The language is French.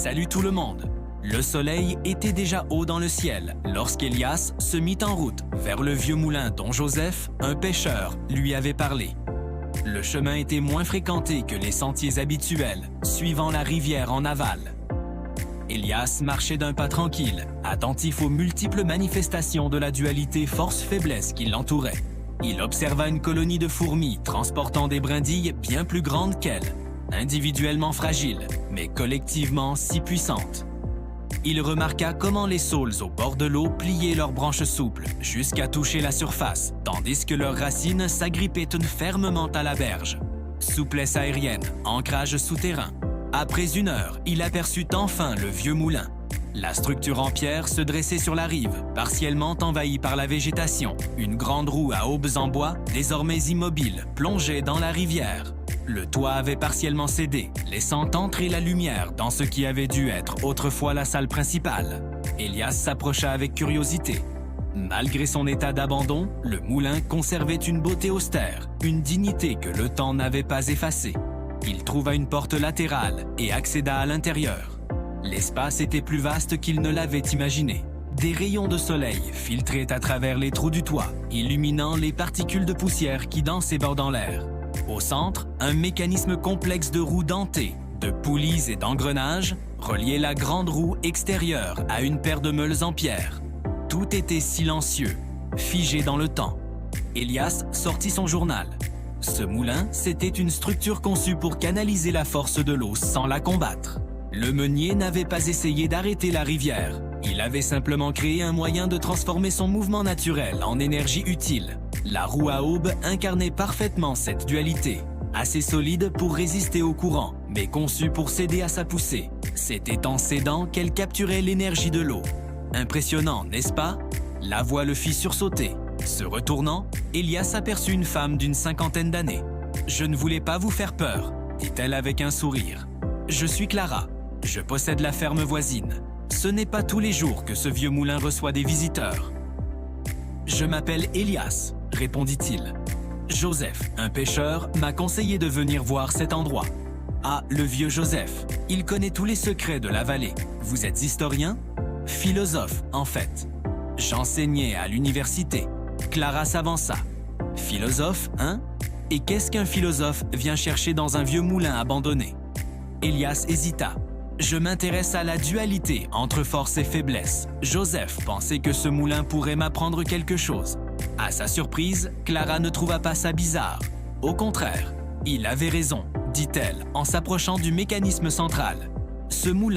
Salut tout le monde! Le soleil était déjà haut dans le ciel lorsqu'Elias se mit en route vers le vieux moulin dont Joseph, un pêcheur, lui avait parlé. Le chemin était moins fréquenté que les sentiers habituels, suivant la rivière en aval. Elias marchait d'un pas tranquille, attentif aux multiples manifestations de la dualité force-faiblesse qui l'entourait. Il observa une colonie de fourmis transportant des brindilles bien plus grandes qu'elle, individuellement fragiles, mais collectivement si puissantes. Il remarqua comment les saules au bord de l'eau pliaient leurs branches souples jusqu'à toucher la surface, tandis que leurs racines s'agrippaient fermement à la berge. Souplesse aérienne, ancrage souterrain. Après 1 heure, il aperçut enfin le vieux moulin. La structure en pierre se dressait sur la rive, partiellement envahie par la végétation. Une grande roue à aubes en bois, désormais immobile, plongeait dans la rivière. Le toit avait partiellement cédé, laissant entrer la lumière dans ce qui avait dû être autrefois la salle principale. Elias s'approcha avec curiosité. Malgré son état d'abandon, le moulin conservait une beauté austère, une dignité que le temps n'avait pas effacée. Il trouva une porte latérale et accéda à l'intérieur. L'espace était plus vaste qu'il ne l'avait imaginé. Des rayons de soleil filtraient à travers les trous du toit, illuminant les particules de poussière qui dansaient bordant l'air. Au centre, un mécanisme complexe de roues dentées, de poulies et d'engrenages reliait la grande roue extérieure à une paire de meules en pierre. Tout était silencieux, figé dans le temps. Elias sortit son journal. Ce moulin, c'était une structure conçue pour canaliser la force de l'eau sans la combattre. Le meunier n'avait pas essayé d'arrêter la rivière. Il avait simplement créé un moyen de transformer son mouvement naturel en énergie utile. La roue à aubes incarnait parfaitement cette dualité, assez solide pour résister au courant, mais conçue pour céder à sa poussée. C'était en cédant qu'elle capturait l'énergie de l'eau. Impressionnant, n'est-ce pas? La voix le fit sursauter. Se retournant, Elias aperçut une femme d'une 50aine d'années. « Je ne voulais pas vous faire peur, » dit-elle avec un sourire. « Je suis Clara. Je possède la ferme voisine. Ce n'est pas tous les jours que ce vieux moulin reçoit des visiteurs. »« Je m'appelle Elias, » répondit-il. « Joseph, un pêcheur, m'a conseillé de venir voir cet endroit. »« Ah, le vieux Joseph, il connaît tous les secrets de la vallée. Vous êtes historien? »« Philosophe, en fait. J'enseignais à l'université. » Clara s'avança. « Philosophe, hein? Et qu'est-ce qu'un philosophe vient chercher dans un vieux moulin abandonné? » Elias hésita. « Je m'intéresse à la dualité entre force et faiblesse. Joseph pensait que ce moulin pourrait m'apprendre quelque chose. » À sa surprise, Clara ne trouva pas ça bizarre. Au contraire, « Il avait raison, dit-elle en s'approchant du mécanisme central. Ce moulin